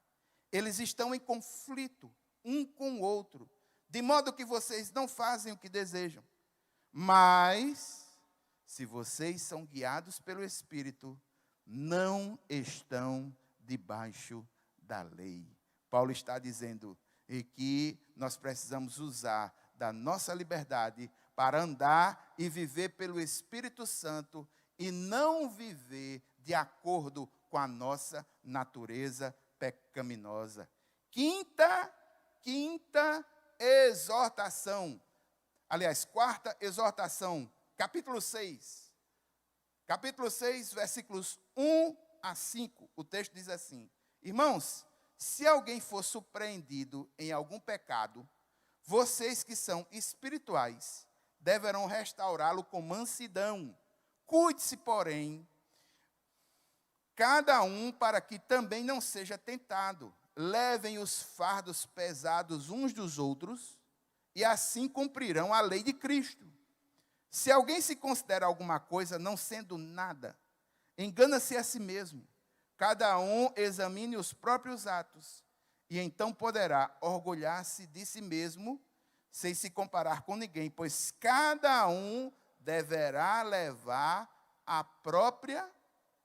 Eles estão em conflito um com o outro, de modo que vocês não fazem o que desejam. Mas, se vocês são guiados pelo Espírito, não estão debaixo da lei. Paulo está dizendo que nós precisamos usar da nossa liberdade para andar e viver pelo Espírito Santo e não viver de acordo com a nossa natureza pecaminosa. Quinta exortação. Aliás, quarta exortação, capítulo 6. Capítulo 6, versículos 1 a 5. O texto diz assim: Irmãos, se alguém for surpreendido em algum pecado, vocês que são espirituais deverão restaurá-lo com mansidão. Cuide-se, porém, cada um para que também não seja tentado. Levem os fardos pesados uns dos outros e assim cumprirão a lei de Cristo. Se alguém se considera alguma coisa não sendo nada, engana-se a si mesmo. Cada um examine os próprios atos e então poderá orgulhar-se de si mesmo sem se comparar com ninguém, pois cada um deverá levar a própria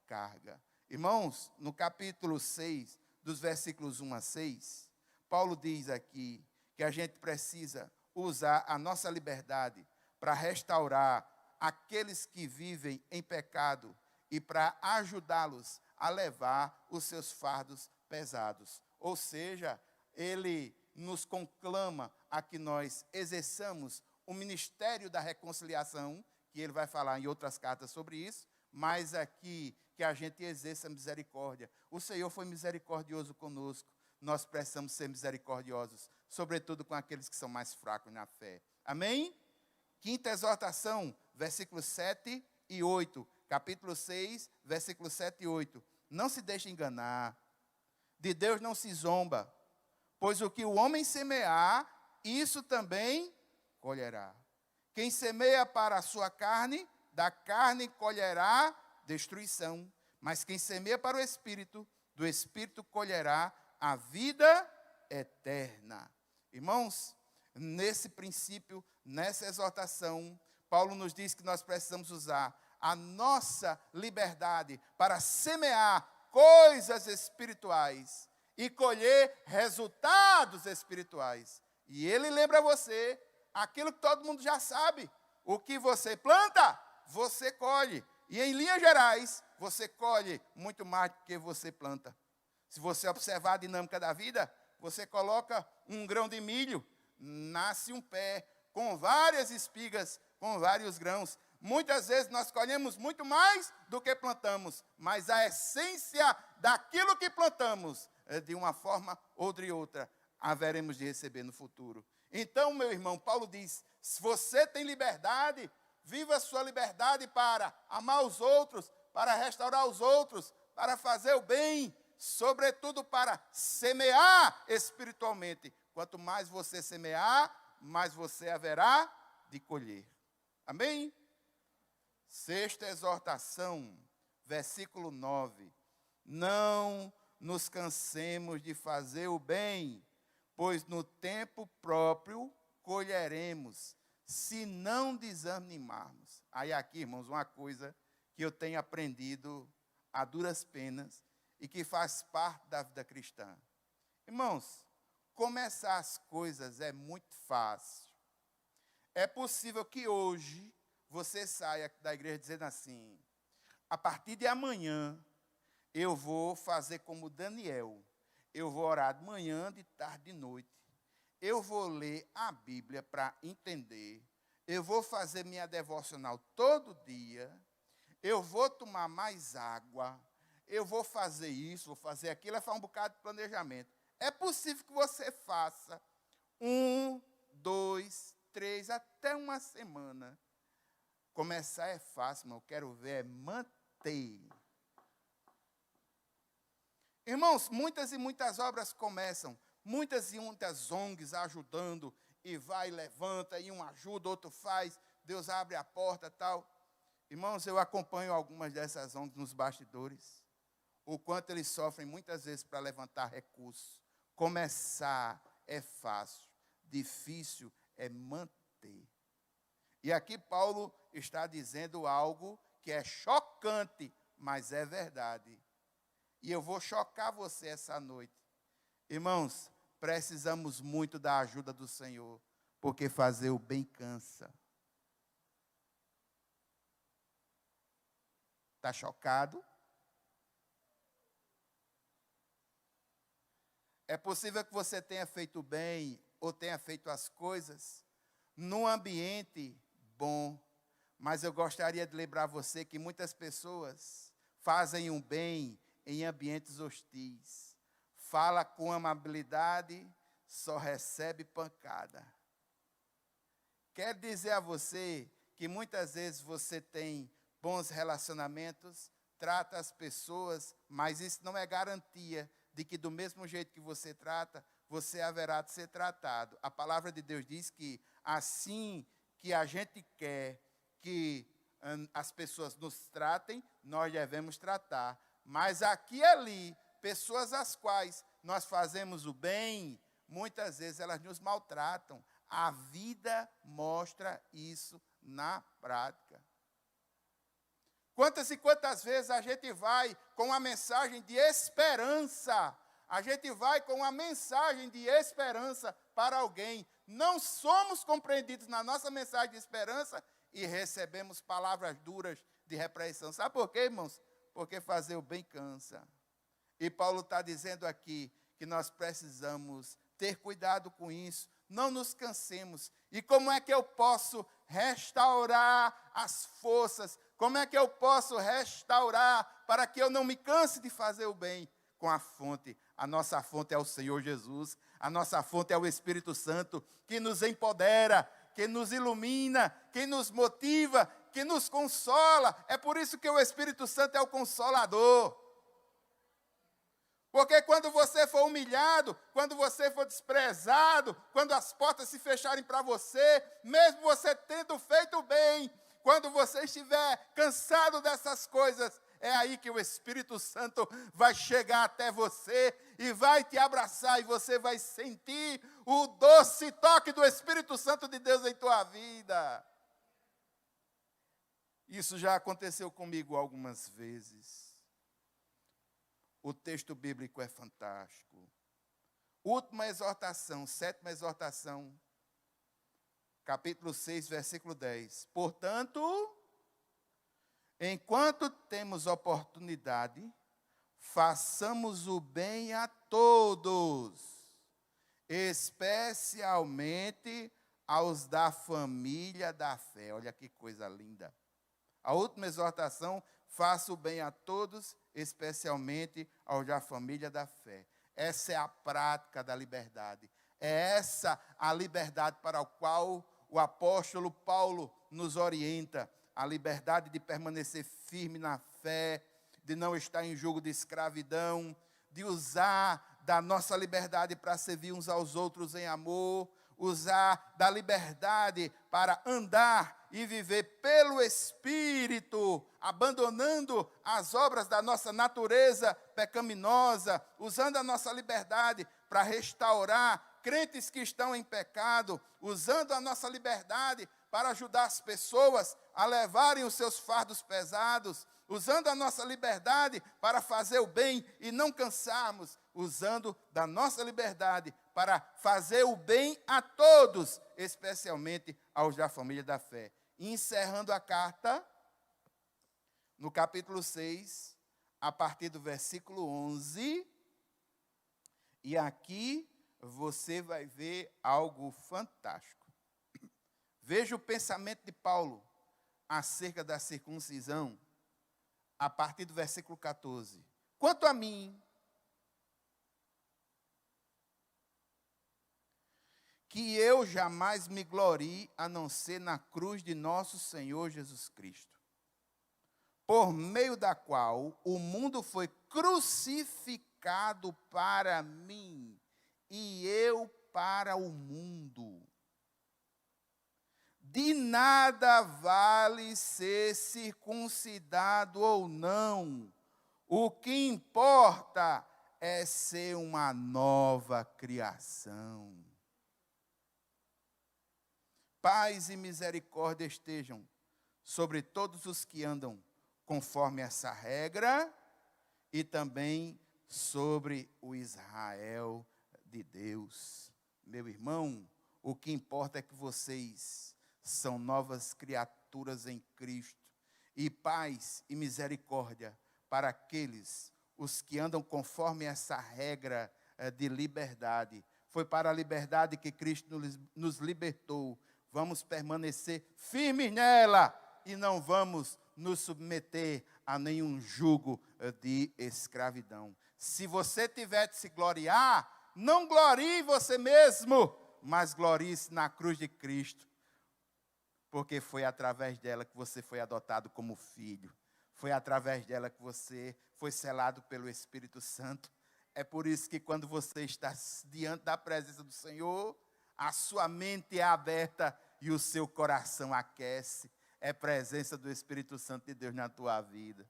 carga. Irmãos, no capítulo 6, dos versículos 1 a 6, Paulo diz aqui que a gente precisa usar a nossa liberdade para restaurar aqueles que vivem em pecado e para ajudá-los a levar os seus fardos pesados. Ou seja, ele nos conclama a que nós exerçamos o ministério da reconciliação, que ele vai falar em outras cartas sobre isso, mas aqui que a gente exerça misericórdia. O Senhor foi misericordioso conosco, nós precisamos ser misericordiosos, sobretudo com aqueles que são mais fracos na fé. Amém? Quinta exortação, versículos 7 e 8. Capítulo 6, versículos 7 e 8. Não se deixe enganar, de Deus não se zomba, pois o que o homem semear, isso também colherá. Quem semeia para a sua carne, da carne colherá destruição. Mas quem semeia para o Espírito, do Espírito colherá a vida eterna. Irmãos, nesse princípio, nessa exortação, Paulo nos diz que nós precisamos usar a nossa liberdade para semear coisas espirituais e colher resultados espirituais. E ele lembra você aquilo que todo mundo já sabe: o que você planta, você colhe. E em linhas gerais, você colhe muito mais do que você planta. Se você observar a dinâmica da vida, você coloca um grão de milho, nasce um pé com várias espigas, com vários grãos. Muitas vezes nós colhemos muito mais do que plantamos, mas a essência daquilo que plantamos, de uma forma ou de outra, haveremos de receber no futuro. Então, meu irmão, Paulo diz: se você tem liberdade, viva a sua liberdade para amar os outros, para restaurar os outros, para fazer o bem, sobretudo para semear espiritualmente. Quanto mais você semear, mais você haverá de colher. Amém? Sexta exortação, versículo 9. Não nos cansemos de fazer o bem, pois no tempo próprio colheremos, se não desanimarmos. Aí aqui, irmãos, uma coisa que eu tenho aprendido a duras penas e que faz parte da vida cristã. Irmãos, começar as coisas é muito fácil. É possível que hoje você saia da igreja dizendo assim: a partir de amanhã eu vou fazer como Daniel. Eu vou orar de manhã, de tarde, de noite. Eu vou ler a Bíblia para entender. Eu vou fazer minha devocional todo dia. Eu vou tomar mais água. Eu vou fazer isso, vou fazer aquilo. É fazer um bocado de planejamento. É possível que você faça 1, 2, 3, até uma semana. Começar é fácil, mas eu quero ver é manter. Irmãos, muitas e muitas obras começam, muitas e muitas ONGs ajudando, e vai, levanta, e um ajuda, outro faz, Deus abre a porta, tal. Irmãos, eu acompanho algumas dessas ONGs nos bastidores, o quanto eles sofrem muitas vezes para levantar recursos. Começar é fácil, difícil é manter. E aqui Paulo está dizendo algo que é chocante, mas é verdade. E eu vou chocar você essa noite. Irmãos, precisamos muito da ajuda do Senhor, porque fazer o bem cansa. Está chocado? É possível que você tenha feito bem ou tenha feito as coisas num ambiente bom, mas eu gostaria de lembrar você que muitas pessoas fazem um bem em ambientes hostis. Fala com amabilidade, só recebe pancada. Quero dizer a você que muitas vezes você tem bons relacionamentos, trata as pessoas, mas isso não é garantia de que do mesmo jeito que você trata, você haverá de ser tratado. A palavra de Deus diz que assim que a gente quer que as pessoas nos tratem, nós devemos tratar. Mas aqui e ali, pessoas às quais nós fazemos o bem, muitas vezes elas nos maltratam. A vida mostra isso na prática. Quantas e quantas vezes a gente vai com uma mensagem de esperança, a gente vai com uma mensagem de esperança para alguém, não somos compreendidos na nossa mensagem de esperança e recebemos palavras duras de repreensão. Sabe por quê, irmãos? Porque fazer o bem cansa. E Paulo está dizendo aqui que nós precisamos ter cuidado com isso, não nos cansemos. E como é que eu posso restaurar as forças? Como é que eu posso restaurar para que eu não me canse de fazer o bem? Com a fonte. A nossa fonte é o Senhor Jesus. A nossa fonte é o Espírito Santo, que nos empodera, que nos ilumina, que nos motiva, que nos consola. É por isso que o Espírito Santo é o Consolador. Porque quando você for humilhado, quando você for desprezado, quando as portas se fecharem para você, mesmo você tendo feito bem, quando você estiver cansado dessas coisas, é aí que o Espírito Santo vai chegar até você e vai te abraçar e você vai sentir o doce toque do Espírito Santo de Deus em tua vida. Isso já aconteceu comigo algumas vezes. O texto bíblico é fantástico. Última exortação, sétima exortação, capítulo 6, versículo 10. Portanto, enquanto temos oportunidade, façamos o bem a todos, especialmente aos da família da fé. Olha que coisa linda. A última exortação, faça o bem a todos, especialmente aos da família da fé. Essa é a prática da liberdade. É essa a liberdade para a qual o apóstolo Paulo nos orienta. A liberdade de permanecer firme na fé, de não estar em jugo de escravidão, de usar da nossa liberdade para servir uns aos outros em amor, usar da liberdade para andar e viver pelo Espírito, abandonando as obras da nossa natureza pecaminosa, usando a nossa liberdade para restaurar crentes que estão em pecado, usando a nossa liberdade para ajudar as pessoas a levarem os seus fardos pesados, usando a nossa liberdade para fazer o bem e não cansarmos, usando da nossa liberdade para fazer o bem a todos, especialmente aos da família da fé. Encerrando a carta, no capítulo 6, a partir do versículo 11, e aqui você vai ver algo fantástico. Veja o pensamento de Paulo acerca da circuncisão, a partir do versículo 14. Quanto a mim, que eu jamais me glorie a não ser na cruz de nosso Senhor Jesus Cristo, por meio da qual o mundo foi crucificado para mim e eu para o mundo. De nada vale ser circuncidado ou não. O que importa é ser uma nova criação. Paz e misericórdia estejam sobre todos os que andam conforme essa regra e também sobre o Israel de Deus. Meu irmão, o que importa é que vocês são novas criaturas em Cristo. E paz e misericórdia para aqueles, os que andam conforme essa regra de liberdade. Foi para a liberdade que Cristo nos libertou. Vamos permanecer firmes nela e não vamos nos submeter a nenhum jugo de escravidão. Se você tiver de se gloriar, não glorie em você mesmo, mas glorie-se na cruz de Cristo. Porque foi através dela que você foi adotado como filho. Foi através dela que você foi selado pelo Espírito Santo. É por isso que quando você está diante da presença do Senhor, a sua mente é aberta e o seu coração aquece. É presença do Espírito Santo de Deus na tua vida.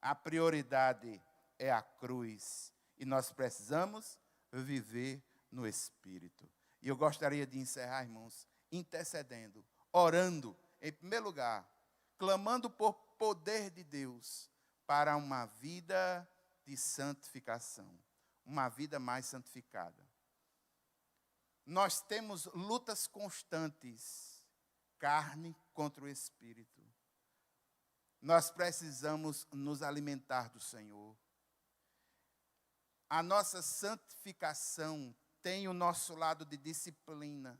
A prioridade é a cruz. E nós precisamos viver no Espírito. E eu gostaria de encerrar, irmãos, intercedendo, orando, em primeiro lugar, clamando por poder de Deus para uma vida de santificação, uma vida mais santificada. Nós temos lutas constantes, carne contra o Espírito. Nós precisamos nos alimentar do Senhor. A nossa santificação tem o nosso lado de disciplina,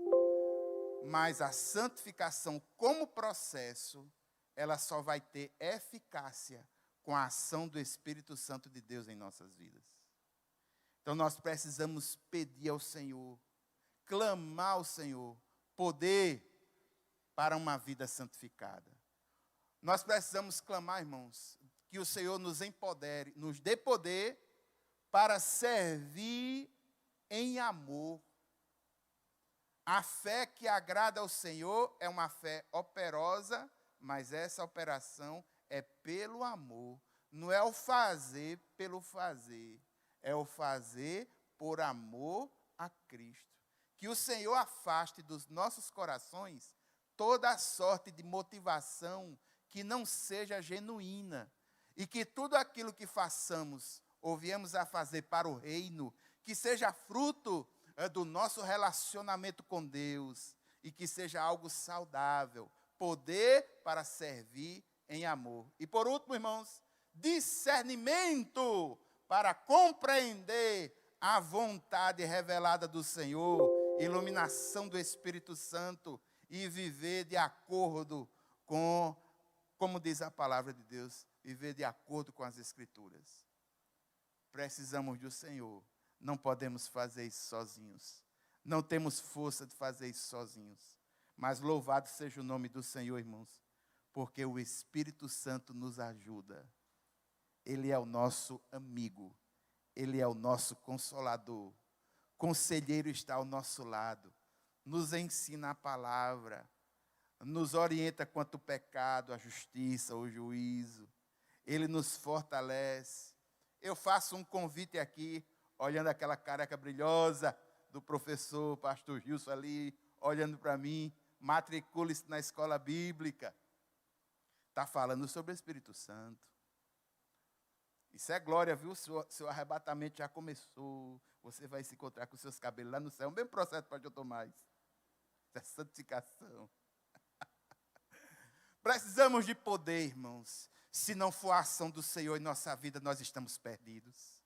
mas a santificação como processo, ela só vai ter eficácia com a ação do Espírito Santo de Deus em nossas vidas. Então nós precisamos pedir ao Senhor, clamar ao Senhor, poder para uma vida santificada. Nós precisamos clamar, irmãos, que o Senhor nos empodere, nos dê poder para servir em amor. A fé que agrada ao Senhor é uma fé operosa, mas essa operação é pelo amor. Não é o fazer pelo fazer, é o fazer por amor a Cristo. Que o Senhor afaste dos nossos corações toda a sorte de motivação que não seja genuína. E que tudo aquilo que façamos, ou viemos a fazer para o reino, que seja fruto do nosso relacionamento com Deus e que seja algo saudável, poder para servir em amor. E por último, irmãos, discernimento para compreender a vontade revelada do Senhor, iluminação do Espírito Santo e viver de acordo com, como diz a palavra de Deus, viver de acordo com as Escrituras. Precisamos do Senhor. Não podemos fazer isso sozinhos. Não temos força de fazer isso sozinhos. Mas louvado seja o nome do Senhor, irmãos, porque o Espírito Santo nos ajuda. Ele é o nosso amigo. Ele é o nosso consolador. Conselheiro está ao nosso lado. Nos ensina a palavra. Nos orienta quanto ao pecado, a justiça, o juízo. Ele nos fortalece. Eu faço um convite aqui, olhando aquela careca brilhosa do professor, pastor Gilson ali, olhando para mim, matricule-se na escola bíblica. Está falando sobre o Espírito Santo. Isso é glória, viu? Seu arrebatamento já começou. Você vai se encontrar com seus cabelos lá no céu. É o mesmo processo para o Tomás. Isso é santificação. Precisamos de poder, irmãos. Se não for a ação do Senhor em nossa vida, nós estamos perdidos.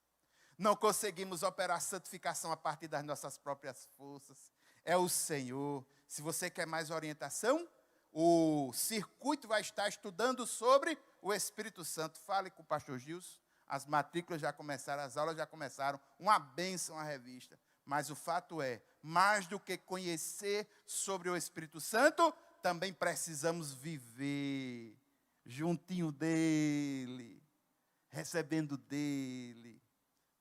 Não conseguimos operar a santificação a partir das nossas próprias forças. É o Senhor. Se você quer mais orientação, o circuito vai estar estudando sobre o Espírito Santo. Fale com o pastor Gilson. As matrículas já começaram, as aulas já começaram. Uma bênção a revista. Mas o fato é, mais do que conhecer sobre o Espírito Santo, também precisamos viver juntinho dele, recebendo dele,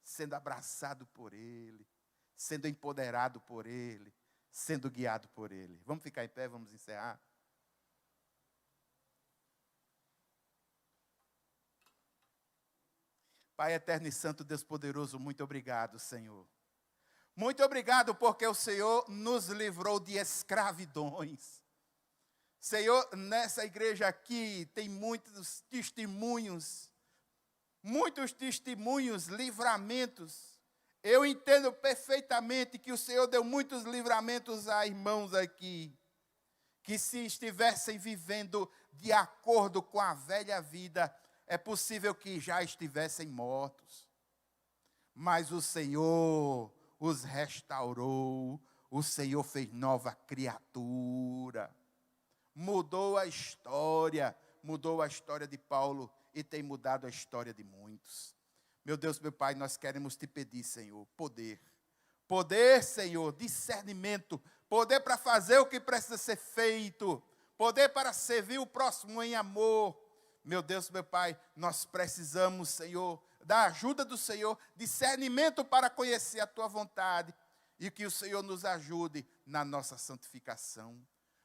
sendo abraçado por ele, sendo empoderado por ele, sendo guiado por ele. Vamos ficar em pé, vamos encerrar. Pai eterno e santo, Deus poderoso, muito obrigado, Senhor. Muito obrigado porque o Senhor nos livrou de escravidões. Senhor, nessa igreja aqui tem muitos testemunhos, livramentos. Eu entendo perfeitamente que o Senhor deu muitos livramentos a irmãos aqui, que se estivessem vivendo de acordo com a velha vida, é possível que já estivessem mortos. Mas o Senhor os restaurou, o Senhor fez nova criatura. Mudou a história de Paulo e tem mudado a história de muitos. Meu Deus, meu Pai, nós queremos te pedir, Senhor, poder. Poder, Senhor, discernimento, poder para fazer o que precisa ser feito, poder para servir o próximo em amor. Meu Deus, meu Pai, nós precisamos, Senhor, da ajuda do Senhor, discernimento para conhecer a Tua vontade e que o Senhor nos ajude na nossa santificação.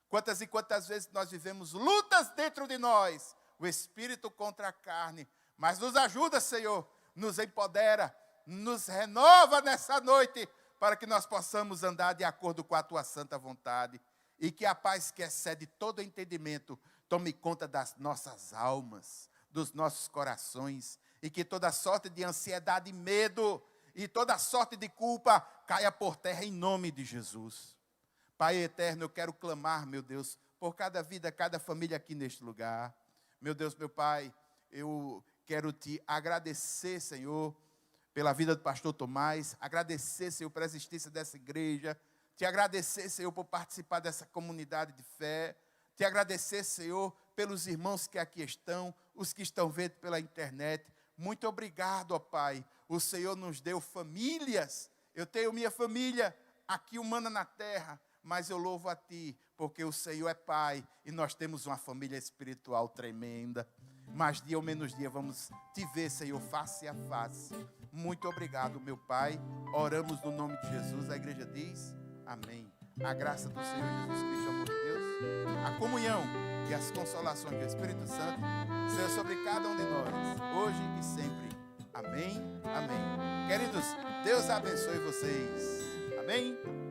Quantas e quantas vezes nós vivemos lutas dentro de nós, o Espírito contra a carne, mas nos ajuda, Senhor, nos empodera, nos renova nessa noite, para que nós possamos andar de acordo com a Tua santa vontade, e que a paz que excede todo entendimento tome conta das nossas almas, dos nossos corações, e que toda sorte de ansiedade e medo, e toda sorte de culpa caia por terra em nome de Jesus. Pai eterno, eu quero clamar, meu Deus, por cada vida, cada família aqui neste lugar. Meu Deus, meu Pai, eu quero te agradecer, Senhor, pela vida do pastor Tomás, agradecer, Senhor, pela existência dessa igreja, te agradecer, Senhor, por participar dessa comunidade de fé, te agradecer, Senhor, pelos irmãos que aqui estão, os que estão vendo pela internet. Muito obrigado, ó Pai, o Senhor nos deu famílias, eu tenho minha família aqui humana na terra, mas eu louvo a Ti, porque o Senhor é Pai, e nós temos uma família espiritual tremenda. Mas dia ou menos dia vamos Te ver, Senhor, face a face. Muito obrigado, meu Pai. Oramos no nome de Jesus. A igreja diz, amém. A graça do Senhor Jesus Cristo, o amor de Deus, a comunhão e as consolações do Espírito Santo seja sobre cada um de nós, hoje e sempre. Amém, amém. Queridos, Deus abençoe vocês. Amém.